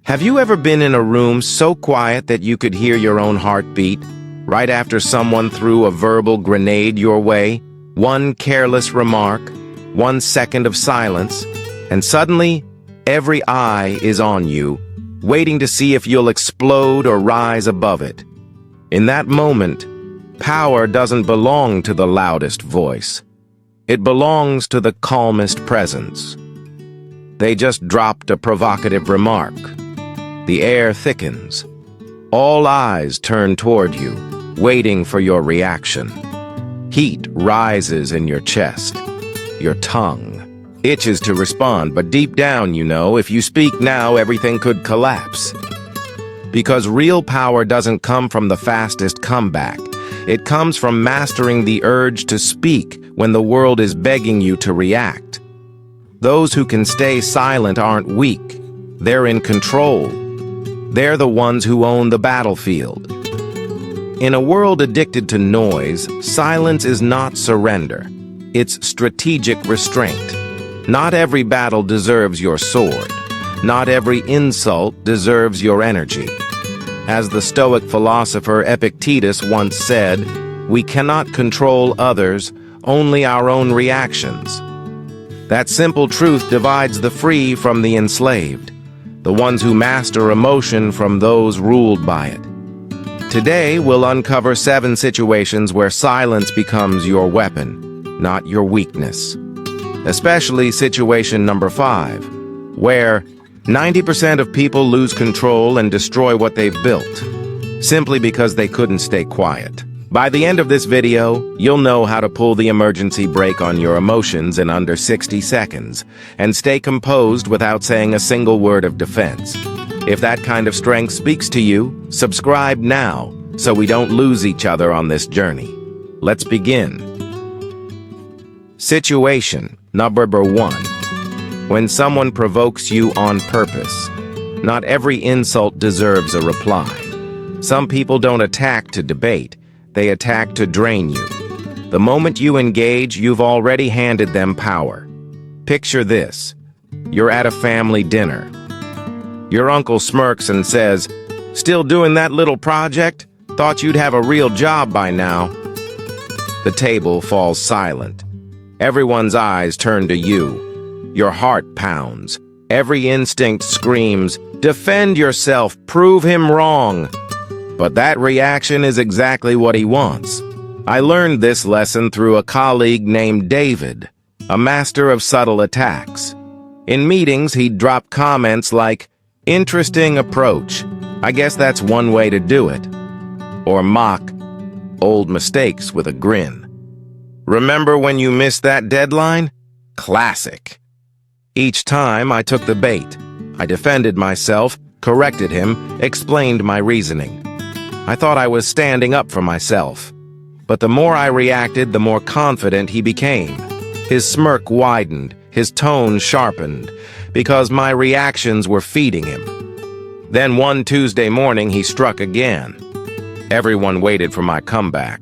Have you ever been in a room so quiet that you could hear your own heartbeat, right after someone threw a verbal grenade your way? One careless remark, 1 second of silence, and suddenly, every eye is on you, waiting to see if you'll explode or rise above it. In that moment, power doesn't belong to the loudest voice. It belongs to the calmest presence. They just dropped a provocative remark. The air thickens. All eyes turn toward you, waiting for your reaction. Heat rises in your chest. Your tongue itches to respond, but deep down, you know, if you speak now, everything could collapse. Because real power doesn't come from the fastest comeback. It comes from mastering the urge to speak when the world is begging you to react. Those who can stay silent aren't weak. They're in control. They're the ones who own the battlefield. In a world addicted to noise, silence is not surrender. It's strategic restraint. Not every battle deserves your sword. Not every insult deserves your energy. As the Stoic philosopher Epictetus once said, we cannot control others, only our own reactions. That simple truth divides the free from the enslaved, the ones who master emotion from those ruled by it. Today, we'll uncover 7 situations where silence becomes your weapon, not your weakness. Especially situation number 5, where 90% of people lose control and destroy what they've built, simply because they couldn't stay quiet. By the end of this video, you'll know how to pull the emergency brake on your emotions in under 60 seconds and stay composed without saying a single word of defense. If that kind of strength speaks to you, subscribe now so we don't lose each other on this journey. Let's begin. Situation number 1. When someone provokes you on purpose. Not every insult deserves a reply. Some people don't attack to debate. They attack to drain you. The moment you engage, you've already handed them power. Picture this. You're at a family dinner. Your uncle smirks and says, "Still doing that little project? Thought you'd have a real job by now." The table falls silent. Everyone's eyes turn to you. Your heart pounds. Every instinct screams, "Defend yourself, prove him wrong." But that reaction is exactly what he wants. I learned this lesson through a colleague named David, a master of subtle attacks. In meetings, he'd drop comments like, "Interesting approach. I guess that's one way to do it." Or mock old mistakes with a grin. "Remember when you missed that deadline?" Classic. Each time I took the bait. I defended myself, corrected him, explained my reasoning. I thought I was standing up for myself. But the more I reacted, the more confident he became. His smirk widened, his tone sharpened, because my reactions were feeding him. Then one Tuesday morning, he struck again. Everyone waited for my comeback.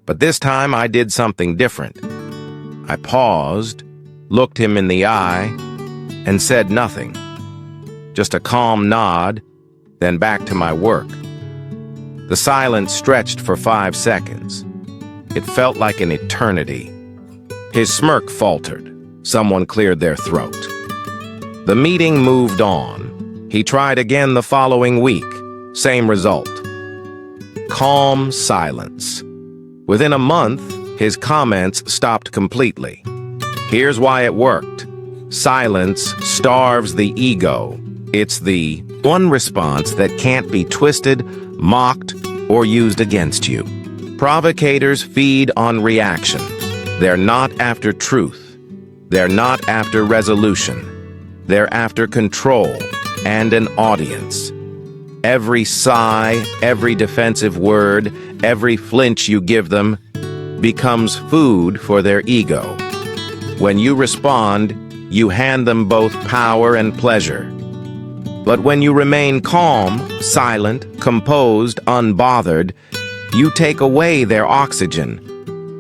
But this time, I did something different. I paused, looked him in the eye, and said nothing. Just a calm nod, then back to my work. The silence stretched for 5 seconds. It felt like an eternity. His smirk faltered. Someone cleared their throat. The meeting moved on. He tried again the following week. Same result. Calm silence. Within a month, his comments stopped completely. Here's why it worked. Silence starves the ego. It's the one response that can't be twisted, mocked, or used against you. Provocators feed on reaction. They're not after truth. They're not after resolution. They're after control and an audience. Every sigh, every defensive word, every flinch you give them becomes food for their ego. When you respond, you hand them both power and pleasure. But when you remain calm, silent, composed, unbothered, you take away their oxygen.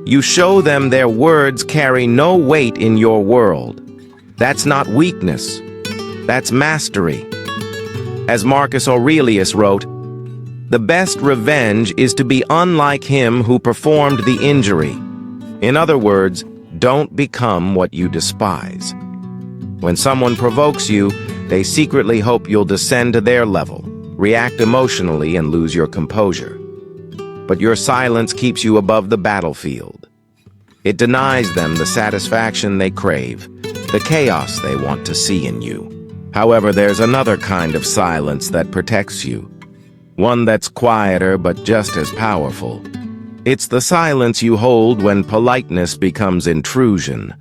You show them their words carry no weight in your world. That's not weakness. That's mastery. As Marcus Aurelius wrote, "The best revenge is to be unlike him who performed the injury." In other words, don't become what you despise. When someone provokes you, they secretly hope you'll descend to their level, react emotionally, and lose your composure. But your silence keeps you above the battlefield. It denies them the satisfaction they crave, the chaos they want to see in you. However, there's another kind of silence that protects you, one that's quieter but just as powerful. It's the silence you hold when politeness becomes intrusion,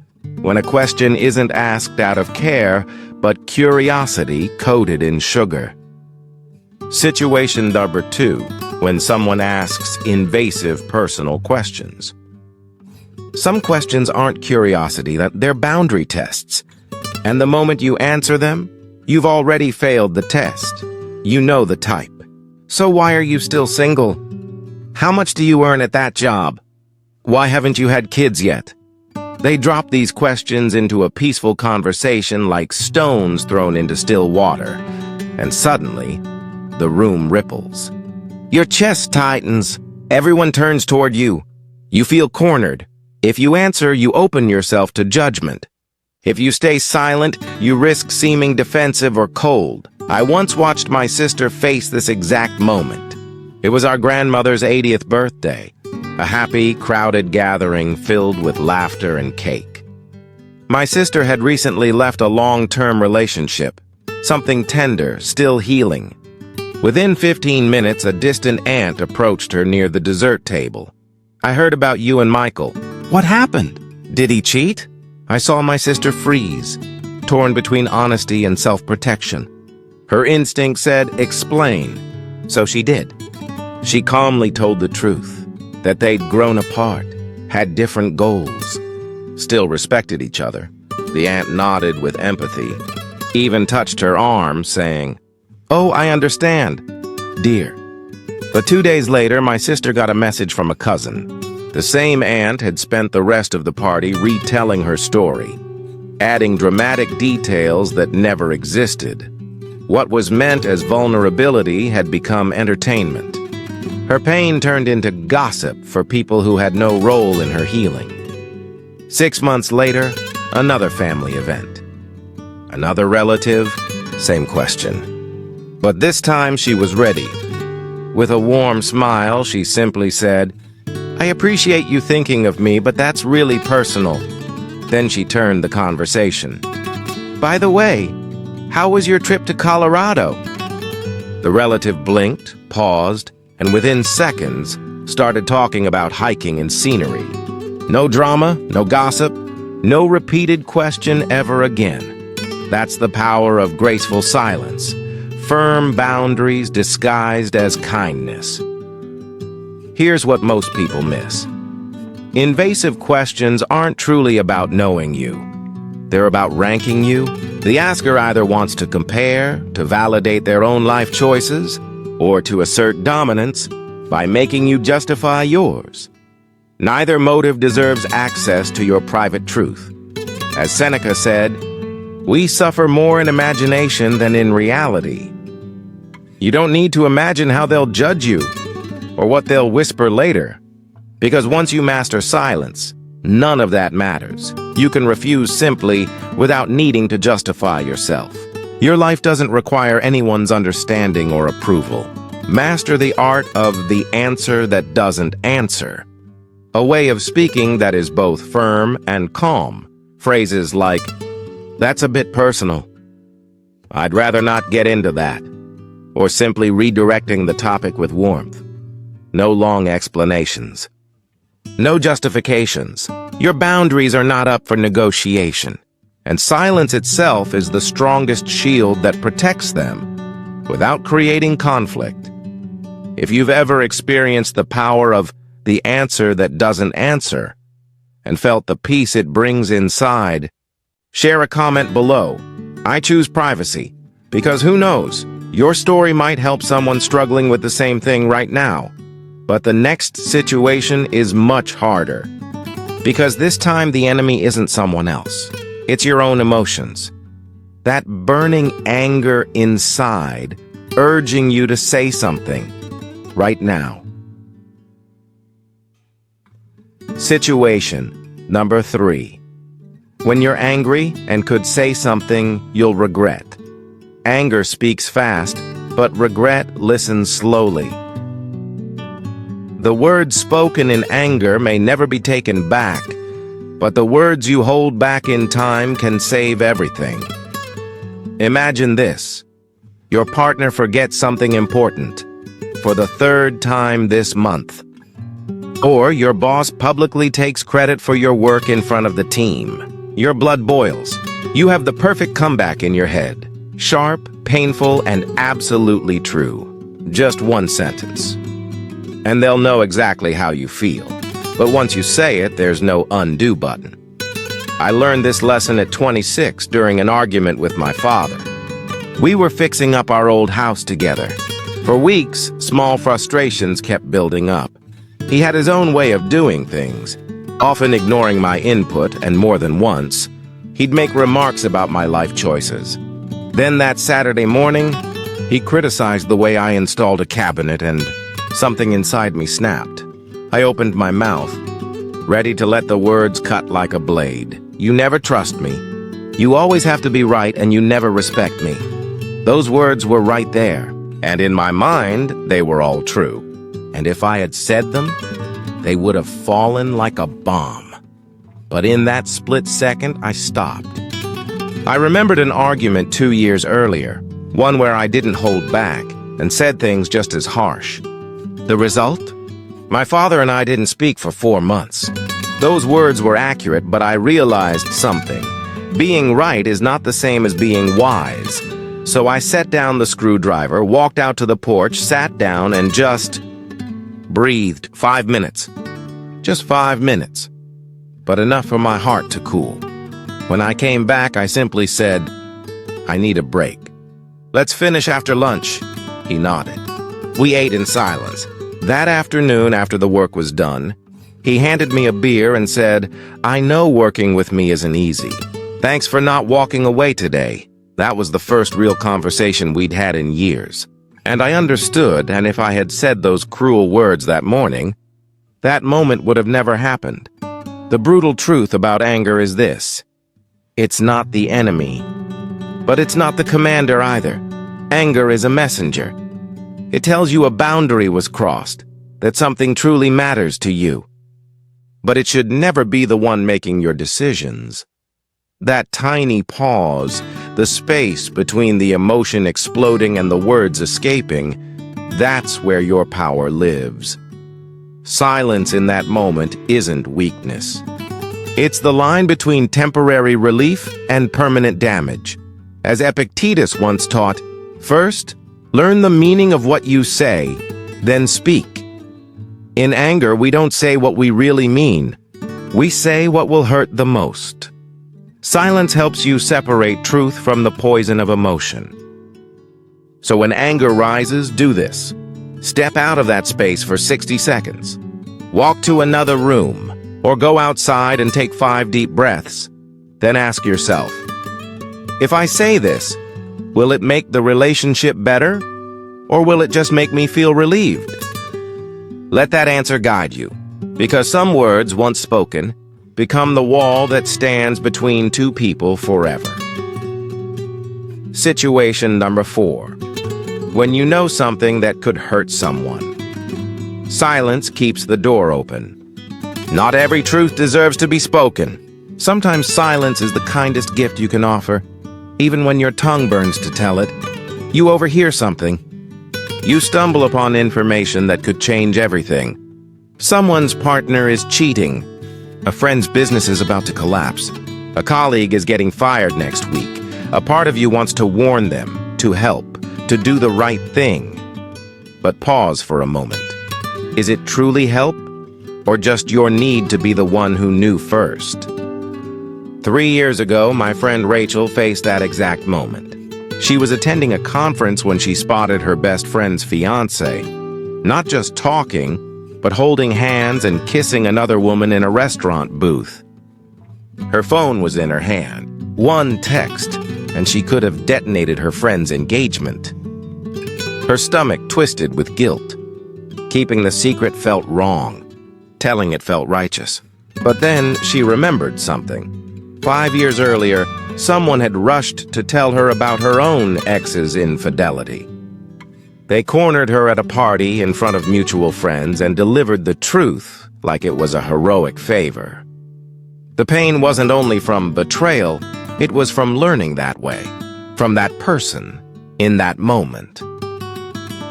when a question isn't asked out of care, but curiosity coated in sugar. Situation number 2, when someone asks invasive personal questions. Some questions aren't curiosity, they're boundary tests. And the moment you answer them, you've already failed the test. You know the type. So why are you still single? How much do you earn at that job? Why haven't you had kids yet? They drop these questions into a peaceful conversation like stones thrown into still water. And suddenly, the room ripples. Your chest tightens. Everyone turns toward you. You feel cornered. If you answer, you open yourself to judgment. If you stay silent, you risk seeming defensive or cold. I once watched my sister face this exact moment. It was our grandmother's 80th birthday, a happy, crowded gathering filled with laughter and cake. My sister had recently left a long-term relationship, something tender, still healing. Within 15 minutes, a distant aunt approached her near the dessert table. "I heard about you and Michael." "What happened? Did he cheat?" I saw my sister freeze, torn between honesty and self-protection. Her instinct said, "Explain." So she did. She calmly told the truth, that they'd grown apart, had different goals, still respected each other. The aunt nodded with empathy, even touched her arm, saying, "Oh, I understand, dear." But 2 days later, my sister got a message from a cousin. The same aunt had spent the rest of the party retelling her story, adding dramatic details that never existed. What was meant as vulnerability had become entertainment. Her pain turned into gossip for people who had no role in her healing. 6 months later, another family event. Another relative, same question. But this time she was ready. With a warm smile, she simply said, "I appreciate you thinking of me, but that's really personal." Then she turned the conversation. "By the way, how was your trip to Colorado?" The relative blinked, paused, and within seconds, started talking about hiking and scenery. No drama, no gossip, no repeated question ever again. That's the power of graceful silence, firm boundaries disguised as kindness. Here's what most people miss. Invasive questions aren't truly about knowing you. They're about ranking you. The asker either wants to compare, to validate their own life choices, or to assert dominance by making you justify yours. Neither motive deserves access to your private truth. As Seneca said, "We suffer more in imagination than in reality." You don't need to imagine how they'll judge you or what they'll whisper later, because once you master silence, none of that matters. You can refuse simply without needing to justify yourself. Your life doesn't require anyone's understanding or approval. Master the art of the answer that doesn't answer. A way of speaking that is both firm and calm. Phrases like, "That's a bit personal. I'd rather not get into that." Or simply redirecting the topic with warmth. No long explanations. No justifications. Your boundaries are not up for negotiation. And silence itself is the strongest shield that protects them without creating conflict. If you've ever experienced the power of the answer that doesn't answer and felt the peace it brings inside, share a comment below. I choose privacy because who knows, your story might help someone struggling with the same thing right now. But the next situation is much harder because this time the enemy isn't someone else. It's your own emotions. That burning anger inside urging you to say something right now. Situation number 3. When you're angry and could say something you'll regret. Anger speaks fast, but regret listens slowly. The words spoken in anger may never be taken back, but the words you hold back in time can save everything. Imagine this. Your partner forgets something important for the 3rd time this month. Or your boss publicly takes credit for your work in front of the team. Your blood boils. You have the perfect comeback in your head. Sharp, painful, and absolutely true. Just one sentence. And they'll know exactly how you feel. But once you say it, there's no undo button. I learned this lesson at 26 during an argument with my father. We were fixing up our old house together. For weeks, small frustrations kept building up. He had his own way of doing things, often ignoring my input, and more than once, he'd make remarks about my life choices. Then that Saturday morning, he criticized the way I installed a cabinet, and something inside me snapped. I opened my mouth, ready to let the words cut like a blade. You never trust me. You always have to be right, and you never respect me. Those words were right there, and in my mind, they were all true. And if I had said them, they would have fallen like a bomb. But in that split second, I stopped. I remembered an argument 2 years earlier, one where I didn't hold back and said things just as harsh. The result? My father and I didn't speak for 4 months. Those words were accurate, but I realized something. Being right is not the same as being wise. So I set down the screwdriver, walked out to the porch, sat down, and just breathed 5 minutes. Just 5 minutes. But enough for my heart to cool. When I came back, I simply said, I need a break. Let's finish after lunch. He nodded. We ate in silence. That afternoon, after the work was done, he handed me a beer and said, I know working with me isn't easy. Thanks for not walking away today. That was the first real conversation we'd had in years. And I understood, and if I had said those cruel words that morning, that moment would have never happened. The brutal truth about anger is this. It's not the enemy, but it's not the commander either. Anger is a messenger. It tells you a boundary was crossed, that something truly matters to you. But it should never be the one making your decisions. That tiny pause, the space between the emotion exploding and the words escaping, that's where your power lives. Silence in that moment isn't weakness. It's the line between temporary relief and permanent damage. As Epictetus once taught, first, learn the meaning of what you say, then speak. In anger, we don't say what we really mean. We say what will hurt the most. Silence helps you separate truth from the poison of emotion. So when anger rises, do this. Step out of that space for 60 seconds. Walk to another room, or go outside and take 5 deep breaths. Then ask yourself, if I say this, will it make the relationship better, or will it just make me feel relieved? Let that answer guide you, because some words, once spoken, become the wall that stands between two people forever. Situation number 4. When you know something that could hurt someone. Silence keeps the door open. Not every truth deserves to be spoken. Sometimes silence is the kindest gift you can offer, even when your tongue burns to tell it. You overhear something. You stumble upon information that could change everything. Someone's partner is cheating. A friend's business is about to collapse. A colleague is getting fired next week. A part of you wants to warn them, to help, to do the right thing. But pause for a moment. Is it truly help, or just your need to be the one who knew first? 3 years ago, my friend Rachel faced that exact moment. She was attending a conference when she spotted her best friend's fiancé, not just talking, but holding hands and kissing another woman in a restaurant booth. Her phone was in her hand. One text, and she could have detonated her friend's engagement. Her stomach twisted with guilt. Keeping the secret felt wrong. Telling it felt righteous. But then she remembered something. 5 years earlier, someone had rushed to tell her about her own ex's infidelity. They cornered her at a party in front of mutual friends and delivered the truth like it was a heroic favor. The pain wasn't only from betrayal, it was from learning that way, from that person, in that moment.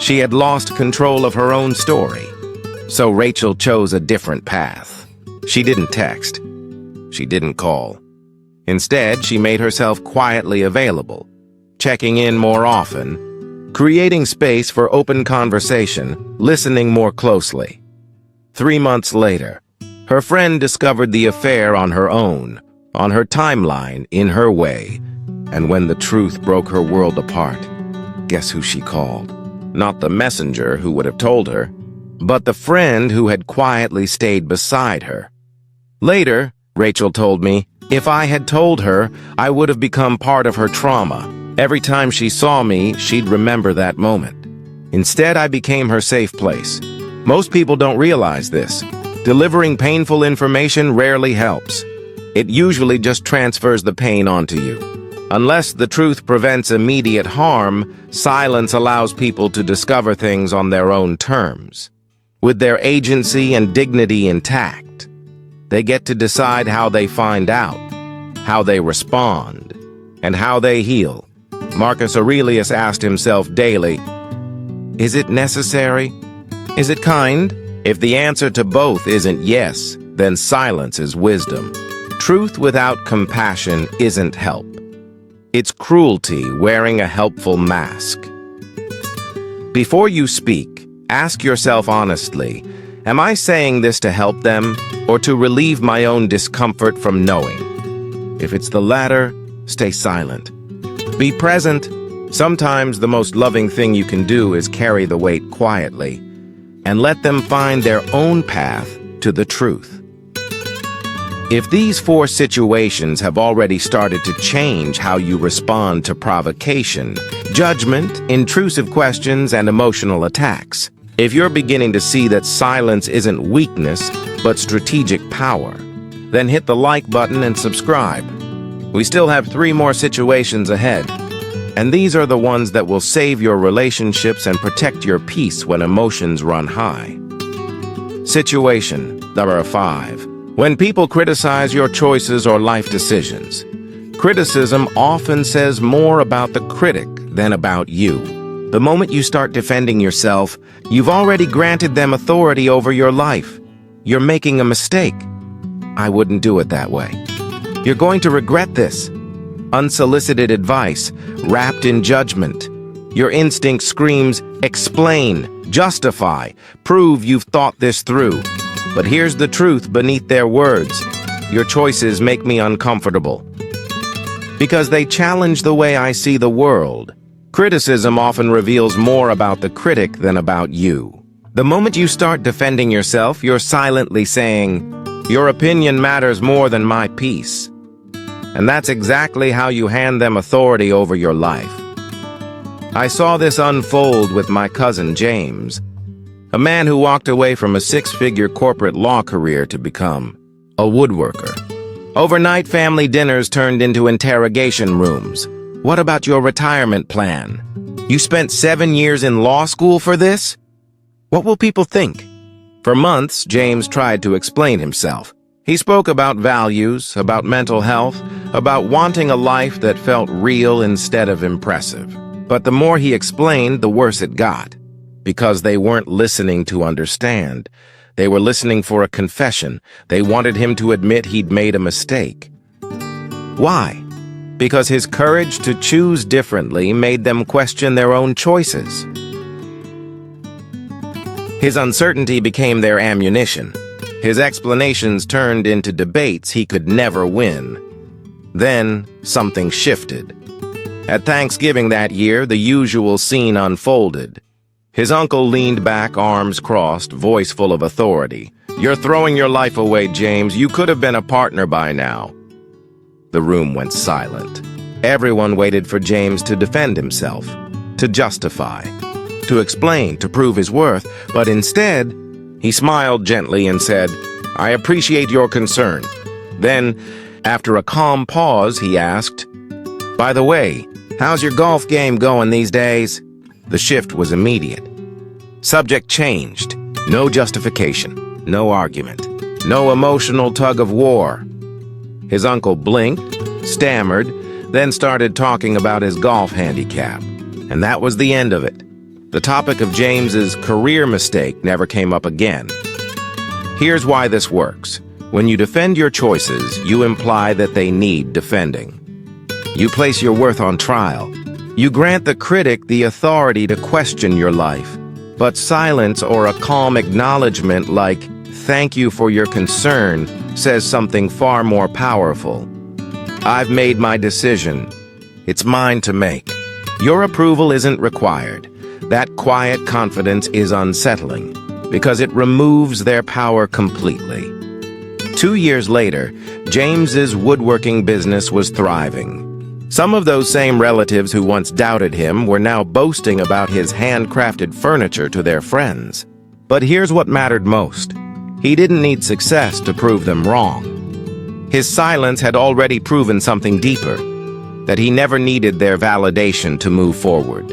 She had lost control of her own story, so Rachel chose a different path. She didn't text. She didn't call. Instead, she made herself quietly available, checking in more often, creating space for open conversation, listening more closely. 3 months later, her friend discovered the affair on her own, on her timeline, in her way. And when the truth broke her world apart, guess who she called? Not the messenger who would have told her, but the friend who had quietly stayed beside her. Later, Rachel told me, if I had told her, I would have become part of her trauma. Every time she saw me, she'd remember that moment. Instead, I became her safe place. Most people don't realize this. Delivering painful information rarely helps. It usually just transfers the pain onto you. Unless the truth prevents immediate harm, silence allows people to discover things on their own terms. With their agency and dignity intact, they get to decide how they find out, how they respond, and how they heal. Marcus Aurelius asked himself daily, is it necessary? Is it kind? If the answer to both isn't yes, then silence is wisdom. Truth without compassion isn't help. It's cruelty wearing a helpful mask. Before you speak, ask yourself honestly, am I saying this to help them or to relieve my own discomfort from knowing? If it's the latter, stay silent. Be present. Sometimes the most loving thing you can do is carry the weight quietly and let them find their own path to the truth. If these 4 situations have already started to change how you respond to provocation, judgment, intrusive questions, and emotional attacks, if you're beginning to see that silence isn't weakness, but strategic power, then hit the like button and subscribe. We still have 3 more situations ahead, and these are the ones that will save your relationships and protect your peace when emotions run high. Situation number 5. When people criticize your choices or life decisions, criticism often says more about the critic than about you. The moment you start defending yourself, you've already granted them authority over your life. You're making a mistake. I wouldn't do it that way. You're going to regret this. Unsolicited advice, wrapped in judgment. Your instinct screams, explain, justify, prove you've thought this through. But here's the truth beneath their words. Your choices make me uncomfortable. Because they challenge the way I see the world. Criticism often reveals more about the critic than about you. The moment you start defending yourself, you're silently saying, your opinion matters more than my peace. And that's exactly how you hand them authority over your life. I saw this unfold with my cousin James, a man who walked away from a 6-figure corporate law career to become a woodworker. Overnight family dinners turned into interrogation rooms. What about your retirement plan? You spent 7 years in law school for this? What will people think? For months, James tried to explain himself. He spoke about values, about mental health, about wanting a life that felt real instead of impressive. But the more he explained, the worse it got. Because they weren't listening to understand. They were listening for a confession. They wanted him to admit he'd made a mistake. Why? Because his courage to choose differently made them question their own choices. His uncertainty became their ammunition. His explanations turned into debates he could never win. Then, something shifted. At Thanksgiving that year, the usual scene unfolded. His uncle leaned back, arms crossed, voice full of authority. You're throwing your life away, James. You could have been a partner by now. The room went silent. Everyone waited for James to defend himself, to justify. to explain, to prove his worth, but instead, he smiled gently and said, "I appreciate your concern." Then, after a calm pause, he asked, "By the way, how's your golf game going these days?" The shift was immediate. Subject changed. No justification, no argument, no emotional tug of war. His uncle blinked, stammered, then started talking about his golf handicap. And that was the end of it. The topic of James's career mistake never came up again. Here's why this works. When you defend your choices, you imply that they need defending. You place your worth on trial. You grant the critic the authority to question your life. But silence or a calm acknowledgement like, "Thank you for your concern," says something far more powerful. "I've made my decision. It's mine to make. Your approval isn't required." That quiet confidence is unsettling because it removes their power completely. 2 years later, James's woodworking business was thriving. Some of those same relatives who once doubted him were now boasting about his handcrafted furniture to their friends. But here's what mattered most. He didn't need success to prove them wrong. His silence had already proven something deeper, that he never needed their validation to move forward.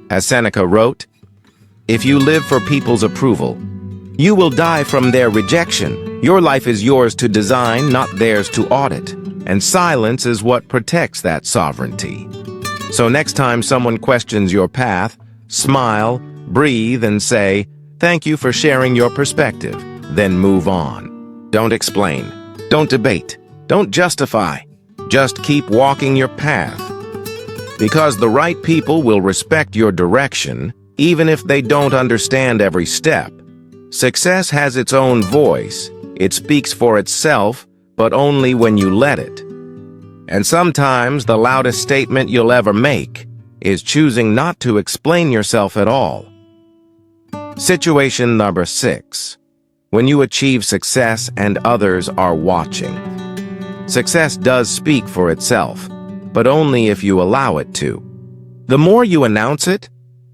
As Seneca wrote, "If you live for people's approval, you will die from their rejection. Your life is yours to design, not theirs to audit. And silence is what protects that sovereignty." So next time someone questions your path, smile, breathe, and say, "Thank you for sharing your perspective." Then move on. Don't explain. Don't debate. Don't justify. Just keep walking your path. Because the right people will respect your direction, even if they don't understand every step. Success has its own voice. It speaks for itself, but only when you let it. And sometimes the loudest statement you'll ever make is choosing not to explain yourself at all. Situation number 6. When you achieve success and others are watching. Success does speak for itself, but only if you allow it to. The more you announce it,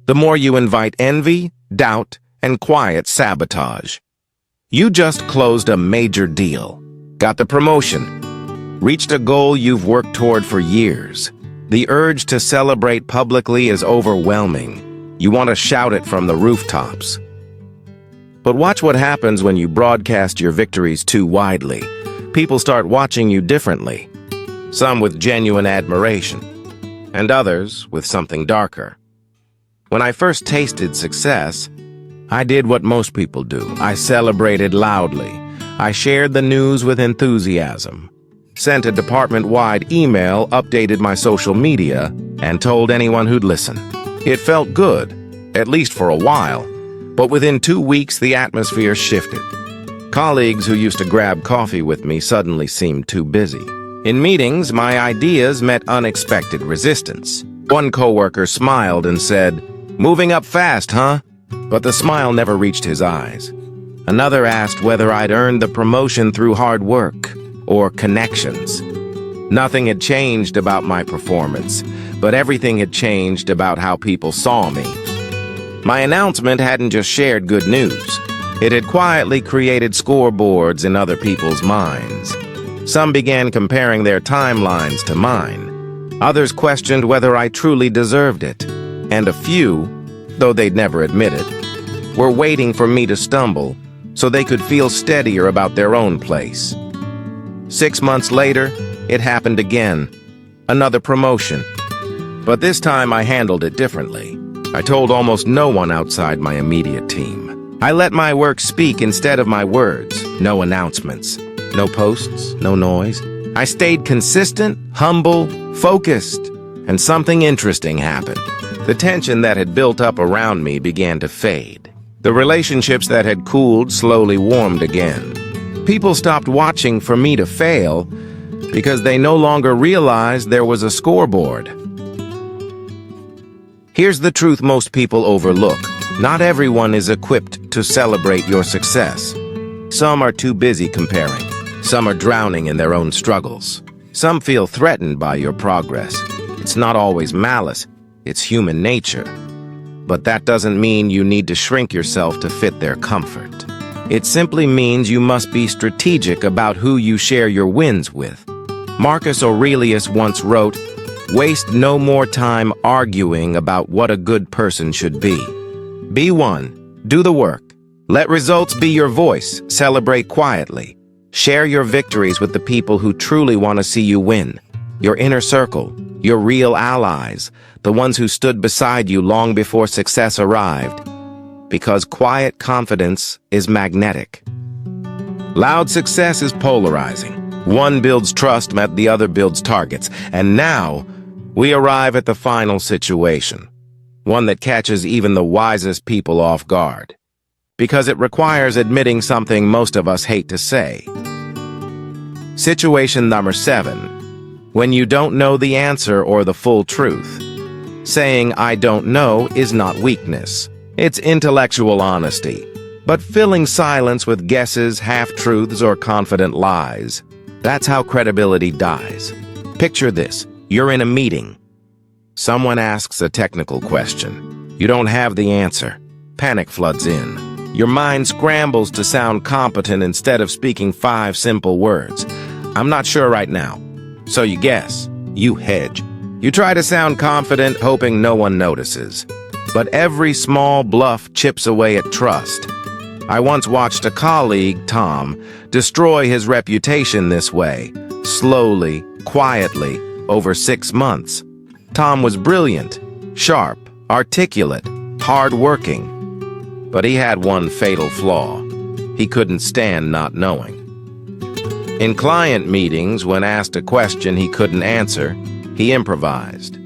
the more you invite envy, doubt, and quiet sabotage. You just closed a major deal, got the promotion, reached a goal you've worked toward for years. The urge to celebrate publicly is overwhelming. You want to shout it from the rooftops. But watch what happens when you broadcast your victories too widely. People start watching you differently, some with genuine admiration, and others with something darker. When I first tasted success, I did what most people do. I celebrated loudly. I shared the news with enthusiasm, sent a department-wide email, updated my social media, and told anyone who'd listen. It felt good, at least for a while, but within 2 weeks the atmosphere shifted. Colleagues who used to grab coffee with me suddenly seemed too busy. In meetings, my ideas met unexpected resistance. One coworker smiled and said, "Moving up fast, huh?" But the smile never reached his eyes. Another asked whether I'd earned the promotion through hard work or connections. Nothing had changed about my performance, but everything had changed about how people saw me. My announcement hadn't just shared good news. It had quietly created scoreboards in other people's minds. Some began comparing their timelines to mine. Others questioned whether I truly deserved it. And a few, though they'd never admit it, were waiting for me to stumble so they could feel steadier about their own place. 6 months later, it happened again. Another promotion. But this time I handled it differently. I told almost no one outside my immediate team. I let my work speak instead of my words. No announcements, no posts, no noise. I stayed consistent, humble, focused, and something interesting happened. The tension that had built up around me began to fade. The relationships that had cooled slowly warmed again. People stopped watching for me to fail because they no longer realized there was a scoreboard. Here's the truth most people overlook. Not everyone is equipped to celebrate your success. Some are too busy comparing. Some are drowning in their own struggles. Some feel threatened by your progress. It's not always malice. It's human nature. But that doesn't mean you need to shrink yourself to fit their comfort. It simply means you must be strategic about who you share your wins with. Marcus Aurelius once wrote, "Waste no more time arguing about what a good person should be. Be one. Do the work. Let results be your voice. Celebrate quietly. Share your victories with the people who truly want to see you win. Your inner circle, your real allies, the ones who stood beside you long before success arrived. Because quiet confidence is magnetic. Loud success is polarizing. One builds trust, the other builds targets. And now, we arrive at the final situation. One that catches even the wisest people off guard. Because it requires admitting something most of us hate to say. Situation number 7. When you don't know the answer or the full truth. Saying, "I don't know," is not weakness. It's intellectual honesty. But filling silence with guesses, half-truths, or confident lies, that's how credibility dies. Picture this. You're in a meeting. Someone asks a technical question. You don't have the answer. Panic floods in. Your mind scrambles to sound competent instead of speaking 5 simple words. "I'm not sure right now." So you guess. You hedge. You try to sound confident, hoping no one notices. But every small bluff chips away at trust. I once watched a colleague, Tom, destroy his reputation this way, slowly, quietly, over 6 months. Tom was brilliant, sharp, articulate, hard-working. But he had one fatal flaw. He couldn't stand not knowing. In client meetings, when asked a question he couldn't answer, he improvised.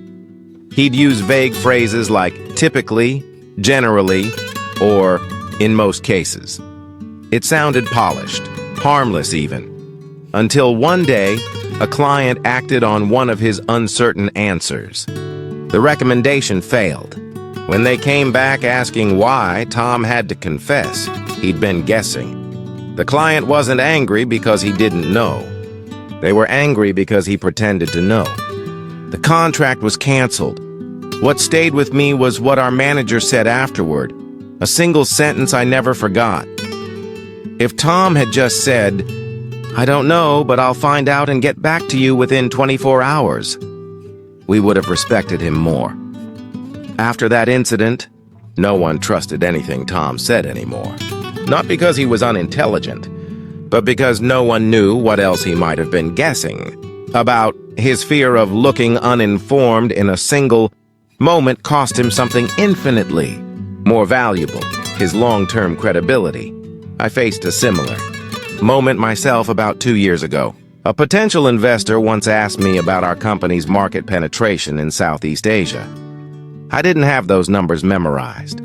He'd use vague phrases like typically, generally, or in most cases. It sounded polished, harmless even. Until one day, a client acted on one of his uncertain answers. The recommendation failed. When they came back asking why, Tom had to confess he'd been guessing. The client wasn't angry because he didn't know. They were angry because he pretended to know. The contract was canceled. What stayed with me was what our manager said afterward, a single sentence I never forgot. If Tom had just said, "I don't know, but I'll find out and get back to you within 24 hours, we would have respected him more. After that incident, no one trusted anything Tom said anymore. Not because he was unintelligent, but because no one knew what else he might have been guessing about. His fear of looking uninformed in a single moment cost him something infinitely more valuable, his long-term credibility. I faced a similar moment myself about 2 years ago. A potential investor once asked me about our company's market penetration in Southeast Asia. I didn't have those numbers memorized.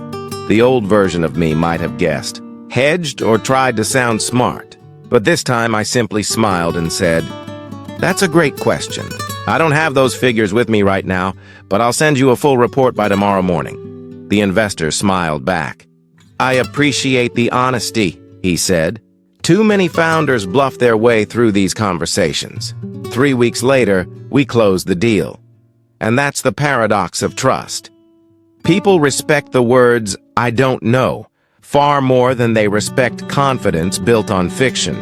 The old version of me might have guessed, hedged, or tried to sound smart. But this time I simply smiled and said, "That's a great question. I don't have those figures with me right now, but I'll send you a full report by tomorrow morning." The investor smiled back. "I appreciate the honesty," he said. Too many founders bluff their way through these conversations. 3 weeks later, we closed the deal. And that's the paradox of trust. People respect the words, "I don't know," far more than they respect confidence built on fiction.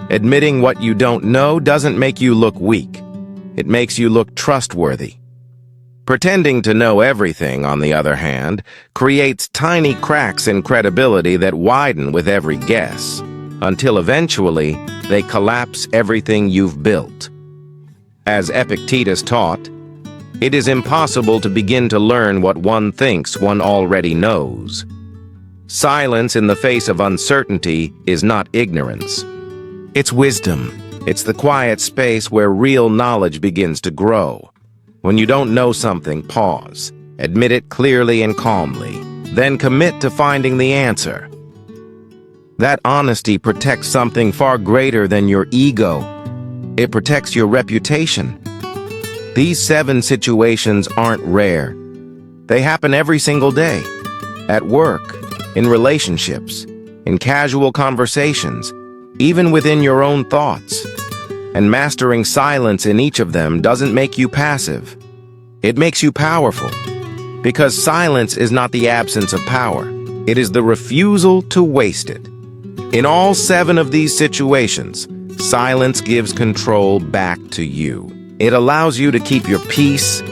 Admitting what you don't know doesn't make you look weak. It makes you look trustworthy. Pretending to know everything, on the other hand, creates tiny cracks in credibility that widen with every guess, until eventually they collapse everything you've built. As Epictetus taught, it is impossible to begin to learn what one thinks one already knows. Silence in the face of uncertainty is not ignorance. It's wisdom. It's the quiet space where real knowledge begins to grow. When you don't know something, pause. Admit it clearly and calmly. Then commit to finding the answer. That honesty protects something far greater than your ego. It protects your reputation. These 7 situations aren't rare. They happen every single day. At work, in relationships, in casual conversations, even within your own thoughts. And mastering silence in each of them doesn't make you passive. It makes you powerful. Because silence is not the absence of power. It is the refusal to waste it. In all 7 of these situations, silence gives control back to you. It allows you to keep your peace,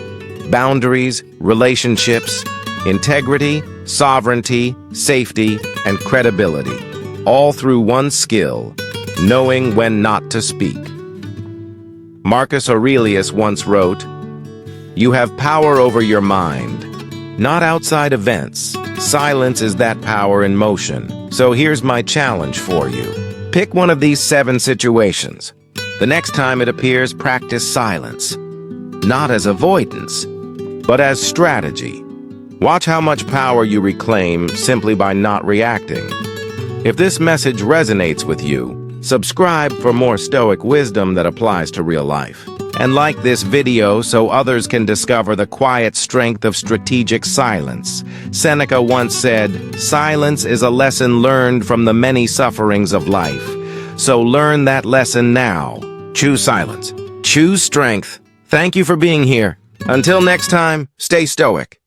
boundaries, relationships, integrity, sovereignty, safety, and credibility, all through one skill, knowing when not to speak. Marcus Aurelius once wrote, "You have power over your mind, not outside events. Silence is that power in motion." So here's my challenge for you. Pick one of these 7 situations. The next time it appears, practice silence. Not as avoidance, but as strategy. Watch how much power you reclaim simply by not reacting. If this message resonates with you, subscribe for more Stoic wisdom that applies to real life. And like this video so others can discover the quiet strength of strategic silence. Seneca once said, "Silence is a lesson learned from the many sufferings of life. So learn that lesson now. Choose silence. Choose strength." Thank you for being here. Until next time, stay stoic.